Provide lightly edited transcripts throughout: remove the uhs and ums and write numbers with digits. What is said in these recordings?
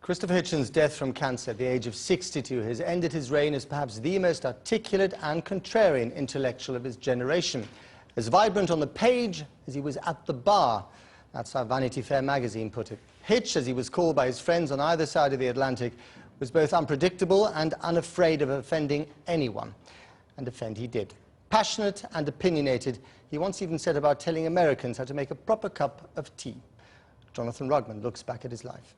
Christopher Hitchens' death from cancer at the age of 62 has ended his reign as perhaps the most articulate and contrarian intellectual of his generation. As vibrant on the page as he was at the bar. That's how Vanity Fair magazine put it. Hitch, as he was called by his friends on either side of the Atlantic, was both unpredictable and unafraid of offending anyone. And offend he did. Passionate and opinionated, he once even said about telling Americans how to make a proper cup of tea. Jonathan Rugman looks back at his life.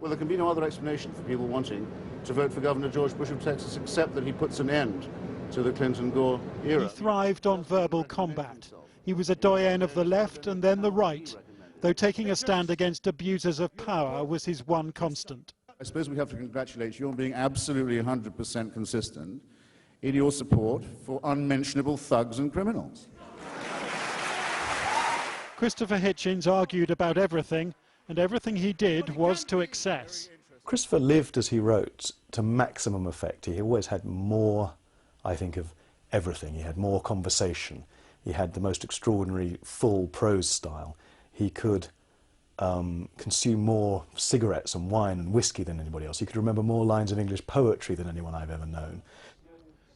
Well, there can be no other explanation for people wanting to vote for Governor George Bush of Texas except that he puts an end to the Clinton-Gore era. He thrived on verbal combat. He was a doyen of the left and then the right, though taking a stand against abusers of power was his one constant. I suppose we have to congratulate you on being absolutely 100% consistent in your support for unmentionable thugs and criminals. Christopher Hitchens argued about everything, and everything he did was to excess. Christopher lived, as he wrote, to maximum effect. He always had more, I think, of everything. He had more conversation. He had the most extraordinary full prose style. He could consume more cigarettes and wine and whiskey than anybody else. He could remember more lines of English poetry than anyone I've ever known.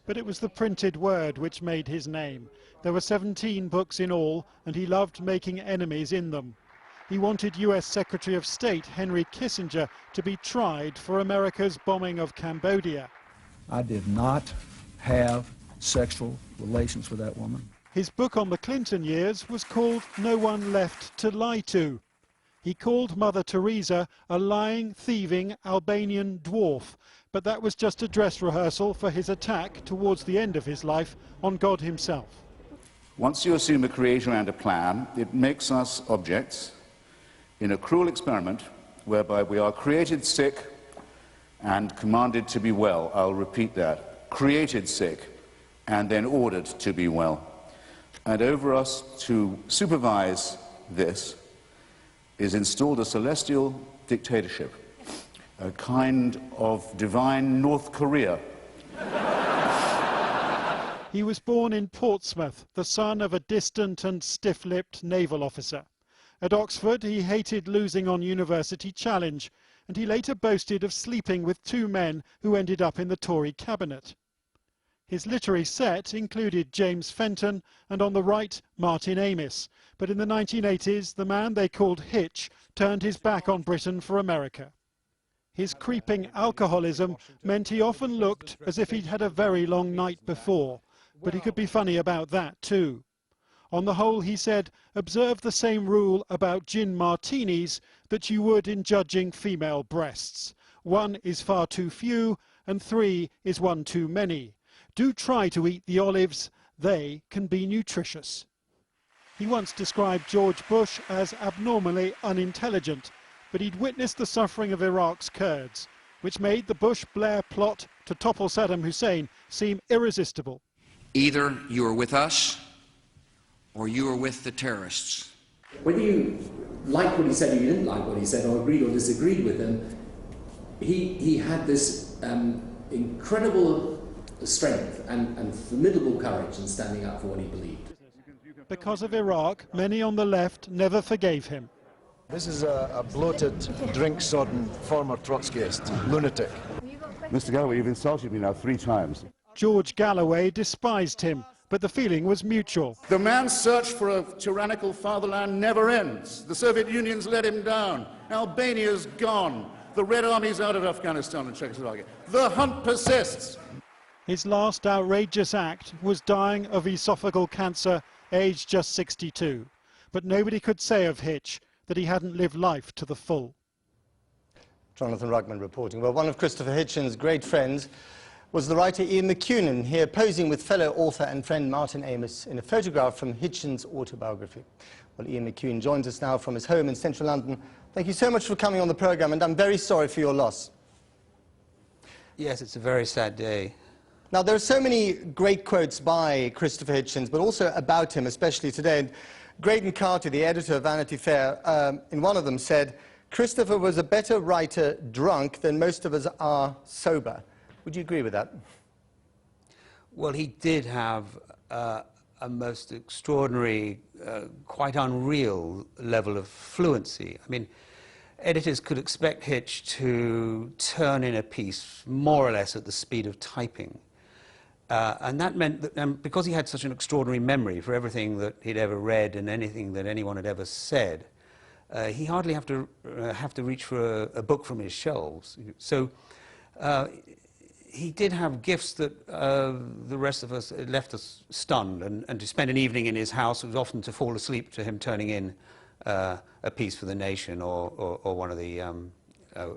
But it was the printed word which made his name. There were 17 books in all, and he loved making enemies in them. He wanted US Secretary of State Henry Kissinger to be tried for America's bombing of Cambodia. I did not have sexual relations with that woman. His book on the Clinton years was called No One Left to Lie To. He called Mother Teresa a lying, thieving Albanian dwarf, but that was just a dress rehearsal for his attack towards the end of his life on God himself. Once you assume a creator and a plan, it makes us objects in a cruel experiment whereby we are created sick and commanded to be well. I'll repeat that. Created sick and then ordered to be well. And over us to supervise this is installed a celestial dictatorship, a kind of divine North Korea. He was born in Portsmouth, the son of a distant and stiff-lipped naval officer. At Oxford, he hated losing on University Challenge, and he later boasted of sleeping with two men who ended up in the Tory cabinet. His literary set included James Fenton and, on the right, Martin Amis. But in the 1980s, the man they called Hitch turned his back on Britain for America. His creeping alcoholism meant he often looked as if he'd had a very long night before, but he could be funny about that too. On the whole, he said, observe the same rule about gin martinis that you would in judging female breasts. 1 is far too few, and 3 is 1 too many. Do try to eat the olives, they can be nutritious. He once described George Bush as abnormally unintelligent, but he'd witnessed the suffering of Iraq's Kurds, which made the Bush-Blair plot to topple Saddam Hussein seem irresistible. Either you are with us, or you are with the terrorists. Whether you liked what he said or you didn't like what he said, or agreed or disagreed with him, he had this incredible strength and formidable courage in standing up for what he believed. Because of Iraq, many on the left never forgave him. This is a bloated, drink-sodden former Trotskyist, lunatic. Mr. Galloway, you've insulted me now 3 times. George Galloway despised him, but the feeling was mutual. The man's search for a tyrannical fatherland never ends. The Soviet Union's let him down. Albania's gone. The Red Army's out of Afghanistan and Czechoslovakia. The hunt persists. His last outrageous act was dying of esophageal cancer, aged just 62. But nobody could say of Hitch that he hadn't lived life to the full. Jonathan Rugman reporting. Well, one of Christopher Hitchens' great friends was the writer Ian McEwan, here posing with fellow author and friend Martin Amis in a photograph from Hitchens' autobiography. Well, Ian McEwan joins us now from his home in central London. Thank you so much for coming on the programme, and I'm very sorry for your loss. Yes, it's a very sad day. Now, there are so many great quotes by Christopher Hitchens, but also about him, especially today. And Graydon Carty, the editor of Vanity Fair, in one of them said, Christopher was a better writer drunk than most of us are sober. Would you agree with that? Well, he did have a most extraordinary, quite unreal level of fluency. I mean, editors could expect Hitch to turn in a piece more or less at the speed of typing. And that meant that because he had such an extraordinary memory for everything that he'd ever read and anything that anyone had ever said, he hardly have to reach for a book from his shelves. So he did have gifts that the rest of us left us stunned, and to spend an evening in his house was often to fall asleep to him turning in a piece for The Nation or one of the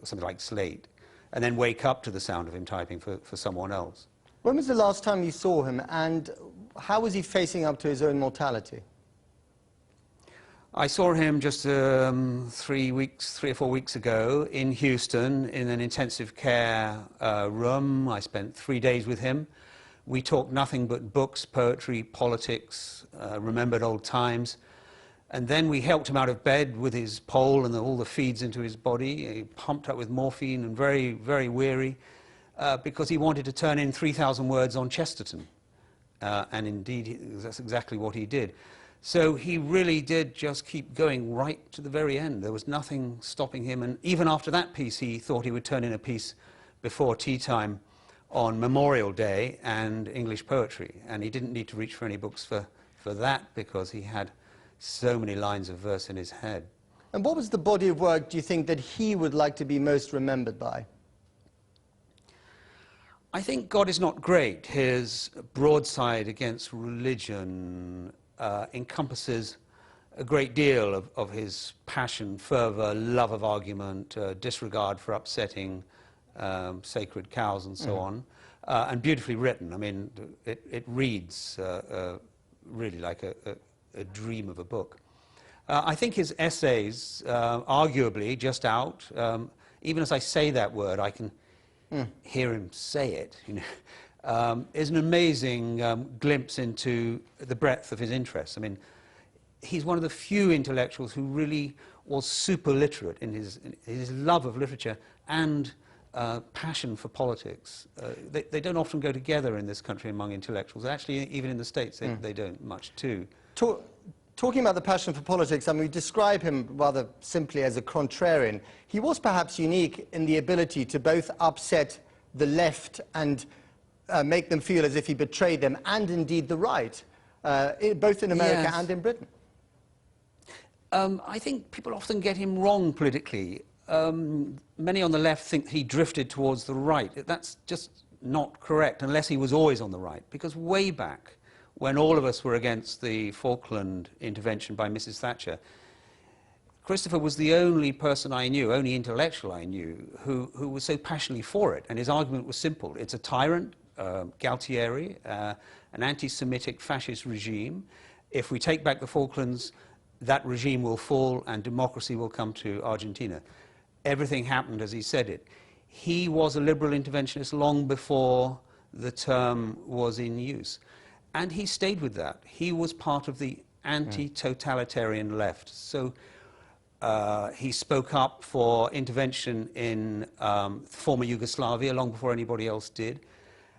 something like Slate, and then wake up to the sound of him typing for someone else. When was the last time you saw him, and how was he facing up to his own mortality? I saw him just 3 or 4 weeks ago in Houston in an intensive care room. I spent 3 days with him. We talked nothing but books, poetry, politics, remembered old times. And then we helped him out of bed with his pole and all the feeds into his body. He pumped up with morphine and very, very weary because he wanted to turn in 3,000 words on Chesterton. And indeed, that's exactly what he did. So he really did just keep going right to the very end. There was nothing stopping him. And even after that piece, he thought he would turn in a piece before tea time on Memorial Day and English poetry. And he didn't need to reach for any books for that because he had so many lines of verse in his head. And what was the body of work, do you think, that he would like to be most remembered by? I think God Is Not Great, his broadside against religion, encompasses a great deal of his passion, fervour, love of argument, disregard for upsetting sacred cows and so on, and beautifully written. I mean, it reads really like a dream of a book. I think his essays, arguably just out, even as I say that word, I can hear him say it, you know, is an amazing glimpse into the breadth of his interests. I mean, he's one of the few intellectuals who really was super literate in his love of literature and passion for politics. They don't often go together in this country among intellectuals. Actually, even in the States, they don't much too. Talking about the passion for politics, I mean, we describe him rather simply as a contrarian. He was perhaps unique in the ability to both upset the left and make them feel as if he betrayed them, and indeed the right, both in America and in Britain. I think people often get him wrong politically. Many on the left think he drifted towards the right. That's just not correct, unless he was always on the right, because way back, when all of us were against the Falkland intervention by Mrs. Thatcher, Christopher was the only person I knew, only intellectual I knew, who was so passionately for it. And his argument was simple. It's a tyrant, Galtieri, an anti-Semitic fascist regime. If we take back the Falklands, that regime will fall and democracy will come to Argentina. Everything happened as he said it. He was a liberal interventionist long before the term was in use. And he stayed with that. He was part of the anti-totalitarian left. So he spoke up for intervention in former Yugoslavia long before anybody else did.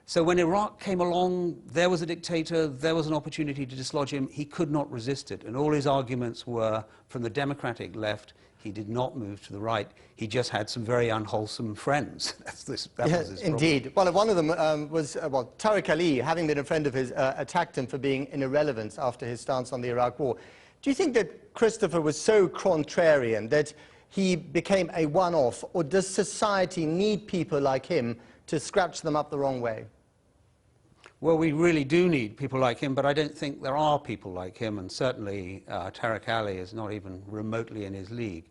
So when Iraq came along, there was a dictator, there was an opportunity to dislodge him. He could not resist it. And all his arguments were from the democratic left. He did not move to the right. He just had some very unwholesome friends. That was his problem. Indeed. Well, one of them was, Tariq Ali, having been a friend of his, attacked him for being an irrelevance after his stance on the Iraq War. Do you think that Christopher was so contrarian that he became a one-off, or does society need people like him to scratch them up the wrong way? Well, we really do need people like him, but I don't think there are people like him, and certainly Tariq Ali is not even remotely in his league.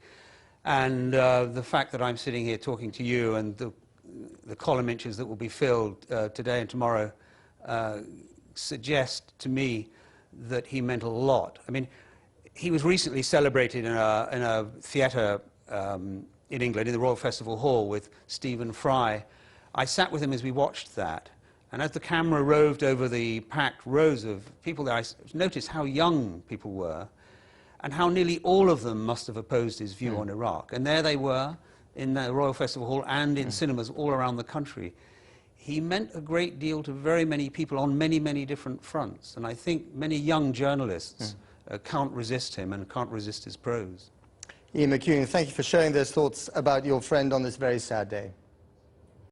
And the fact that I'm sitting here talking to you and the column inches that will be filled today and tomorrow suggest to me that he meant a lot. I mean, he was recently celebrated in a theatre in England, in the Royal Festival Hall, with Stephen Fry. I sat with him as we watched that. And as the camera roved over the packed rows of people there, I noticed how young people were and how nearly all of them must have opposed his view on Iraq. And there they were in the Royal Festival Hall and in cinemas all around the country. He meant a great deal to very many people on many, many different fronts. And I think many young journalists can't resist him and can't resist his prose. Ian McEwan, thank you for sharing those thoughts about your friend on this very sad day.